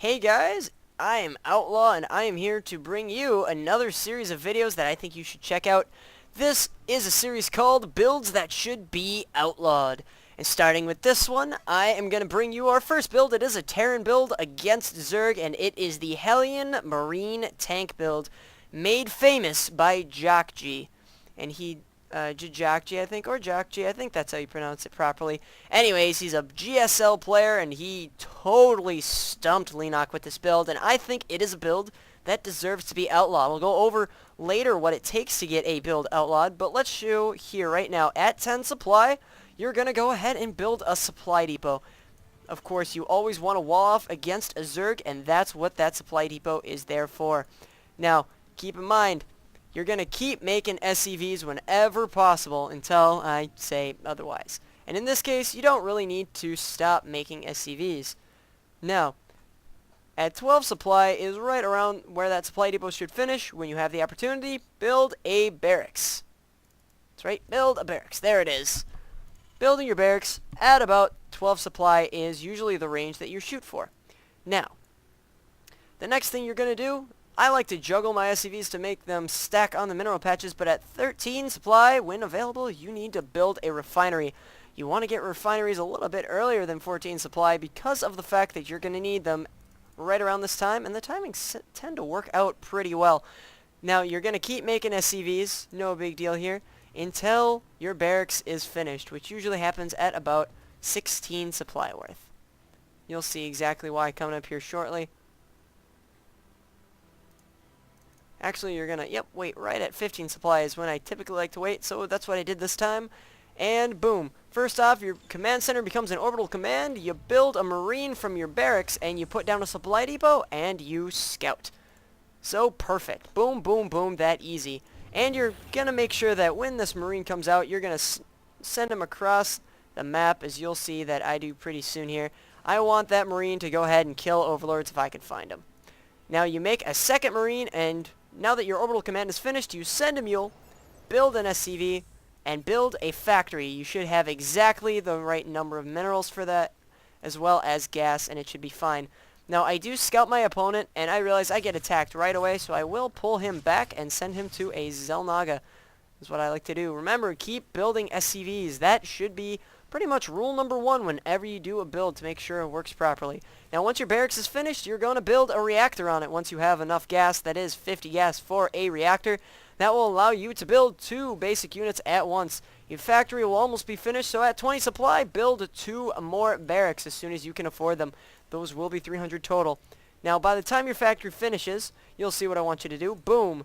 Hey guys, I am Outlaw and I am here to bring you another series of videos that I think you should check out. This is a series called Builds That Should Be Outlawed. And starting with this one, I am going to bring you our first build. It is a Terran build against Zerg, and it is the Hellion Marine Tank build, made famous by Jockg. And he Jockg, I think, or Jockg, I think that's how you pronounce it properly. Anyways, he's a GSL player, and he totally stumped Hunnark with this build, and I think it is a build that deserves to be outlawed. We'll go over later what it takes to get a build outlawed, but let's show here right now. At 10 supply, you're going to go ahead and build a supply depot. Of course, you always want to wall off against a Zerg, and that's what that supply depot is there for. Now, keep in mind, you're going to keep making SCVs whenever possible until I say otherwise. And in this case, you don't really need to stop making SCVs. Now, at 12 supply is right around where that supply depot should finish. When you have the opportunity, build a barracks. That's right, build a barracks. There it is. Building your barracks at about 12 supply is usually the range that you shoot for. Now, the next thing you're going to do, I like to juggle my SCVs to make them stack on the mineral patches, but at 13 supply, when available, you need to build a refinery. You want to get refineries a little bit earlier than 14 supply because of the fact that you're going to need them right around this time, and the timings tend to work out pretty well. Now, you're going to keep making SCVs, no big deal here, until your barracks is finished, which usually happens at about 16 supply worth. You'll see exactly why coming up here shortly. Actually, you're gonna, wait right at 15 supply is when I typically like to wait, so that's what I did this time. And boom. First off, your command center becomes an orbital command, you build a marine from your barracks, and you put down a supply depot, and you scout. So perfect. Boom, boom, boom, that easy. And you're gonna make sure that when this marine comes out, you're gonna send him across the map, as you'll see that I do pretty soon here. I want that marine to go ahead and kill overlords if I can find them. Now you make a second marine, and now that your orbital command is finished, you send a mule, build an SCV, and build a factory. You should have exactly the right number of minerals for that, as well as gas, and it should be fine. Now, I do scout my opponent, and I realize I get attacked right away, so I will pull him back and send him to a Xel'Naga. Is what I like to do. Remember, keep building SCVs. That should be pretty much rule number one whenever you do a build to make sure it works properly. Now, once your barracks is finished, you're going to build a reactor on it once you have enough gas, that is 50 gas for a reactor. That will allow you to build 2 basic units at once. Your factory will almost be finished, so at 20 supply, build 2 more barracks as soon as you can afford them. Those will be 300 total. Now, by the time your factory finishes, you'll see what I want you to do. Boom.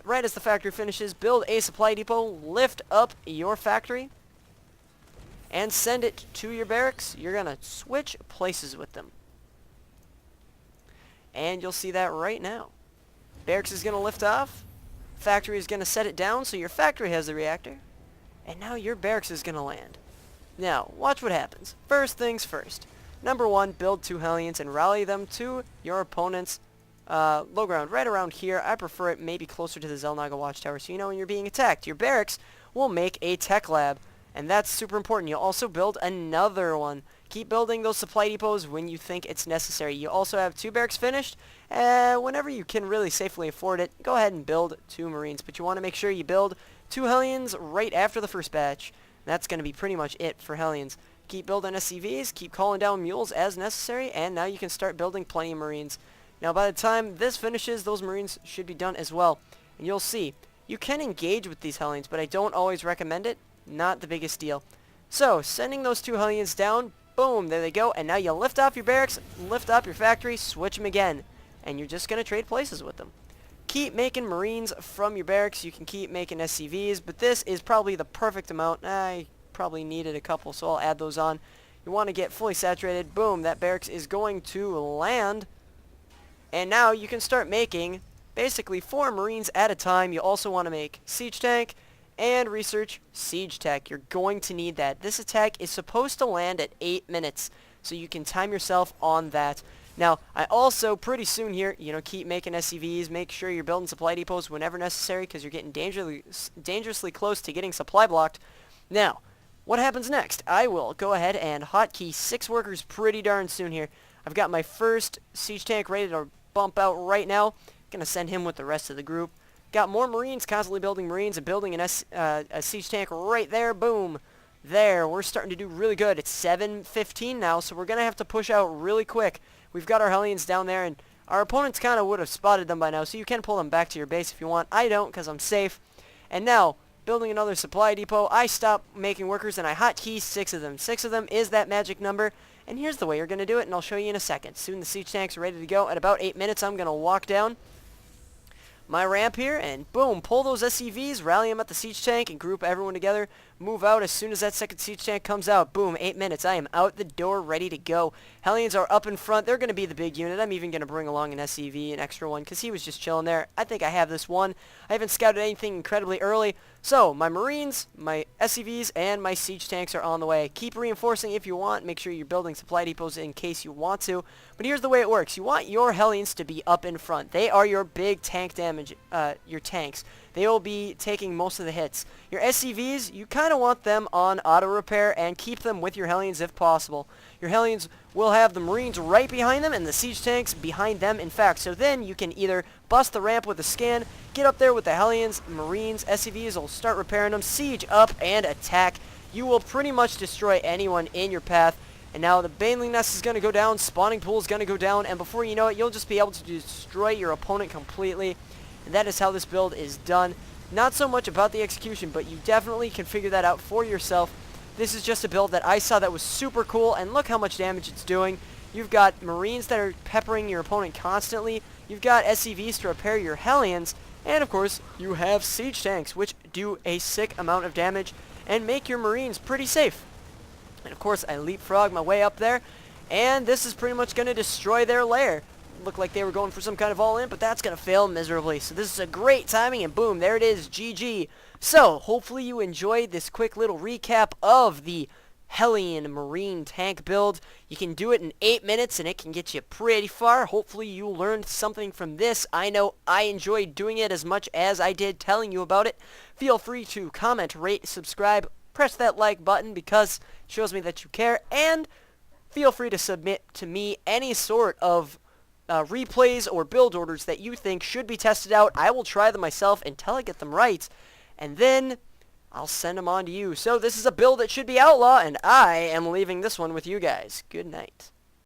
Right as the factory finishes, build a supply depot, lift up your factory, and send it to your barracks. You're going to switch places with them. And you'll see that right now. Barracks is going to lift off. Factory is going to set it down, so your factory has the reactor. And now your barracks is going to land. Now, watch what happens. First things first. Number 1, build 2 Hellions and rally them to your opponent's low ground. Right around here. I prefer it maybe closer to the Xel'Naga watchtower, so you know when you're being attacked. Your barracks will make a tech lab. And that's super important. You'll also build another one. Keep building those supply depots when you think it's necessary. You also have 2 barracks finished. Whenever you can really safely afford it, go ahead and build 2 Marines. But you want to make sure you build 2 Hellions right after the first batch. That's going to be pretty much it for Hellions. Keep building SCVs, keep calling down mules as necessary, and now you can start building plenty of Marines. Now by the time this finishes, those Marines should be done as well. And you'll see, you can engage with these Hellions, but I don't always recommend it. Not the biggest deal. So, sending those 2 Hellions down, boom, there they go, and now you lift off your barracks, lift up your factory, switch them again, and you're just going to trade places with them. Keep making Marines from your barracks. You can keep making SCVs, but this is probably the perfect amount. I probably needed a couple, so I'll add those on. You want to get fully saturated. Boom, that barracks is going to land, and now you can start making basically 4 Marines at a time. You also want to make Siege Tank, and research siege tech. You're going to need that. This attack is supposed to land at 8 minutes, so you can time yourself on that. Now, I also, pretty soon here, keep making SCVs, make sure you're building supply depots whenever necessary, because you're getting dangerously close to getting supply blocked. Now, what happens next? I will go ahead and hotkey 6 workers pretty darn soon here. I've got my first siege tank ready to bump out right now. Gonna send him with the rest of the group. Got more Marines, constantly building Marines and building a siege tank right there. Boom. There, we're starting to do really good. It's 7:15 now, so we're going to have to push out really quick. We've got our Hellions down there, and our opponents kind of would have spotted them by now, so you can pull them back to your base if you want. I don't, because I'm safe. And now, building another supply depot, I stop making workers, and I hotkey 6 of them. 6 of them is that magic number, and here's the way you're going to do it, and I'll show you in a second. Soon the siege tanks are ready to go. At about 8 minutes, I'm going to walk down my ramp here, and boom, pull those SCVs, rally them at the siege tank, and group everyone together. Move out as soon as that second siege tank comes out. Boom, 8 minutes. I am out the door, ready to go. Hellions are up in front. They're going to be the big unit. I'm even going to bring along an SCV, an extra one, because he was just chilling there. I think I have this one. I haven't scouted anything incredibly early. So, my Marines, my SCVs, and my siege tanks are on the way. Keep reinforcing if you want. Make sure you're building supply depots in case you want to. But here's the way it works. You want your Hellions to be up in front. They are your big tank damage, your tanks. They will be taking most of the hits. Your SCVs, you kind of want them on auto repair and keep them with your Hellions if possible. Your Hellions will have the Marines right behind them and the siege tanks behind them, in fact. So then you can either bust the ramp with a scan, get up there with the Hellions, Marines, SCVs will start repairing them, siege up, and attack. You will pretty much destroy anyone in your path. And now the Baneling Nest is going to go down, Spawning Pool is going to go down, and before you know it, you'll just be able to destroy your opponent completely. And that is how this build is done. Not so much about the execution, but you definitely can figure that out for yourself. This is just a build that I saw that was super cool, and look how much damage it's doing. You've got Marines that are peppering your opponent constantly. You've got SCVs to repair your Hellions. And of course, you have siege tanks, which do a sick amount of damage and make your Marines pretty safe. And of course, I leapfrog my way up there, and this is pretty much going to destroy their lair. Looked like they were going for some kind of all-in, but that's going to fail miserably. So this is a great timing, and boom, there it is, GG. So, hopefully you enjoyed this quick little recap of the Hellion Marine tank build. You can do it in 8 minutes, and it can get you pretty far. Hopefully you learned something from this. I know I enjoyed doing it as much as I did telling you about it. Feel free to comment, rate, subscribe, press that like button because it shows me that you care, and feel free to submit to me any sort of replays or build orders that you think should be tested out. I will try them myself until I get them right, and then I'll send them on to you. So this is a build that should be outlaw, and I am leaving this one with you guys. Good night.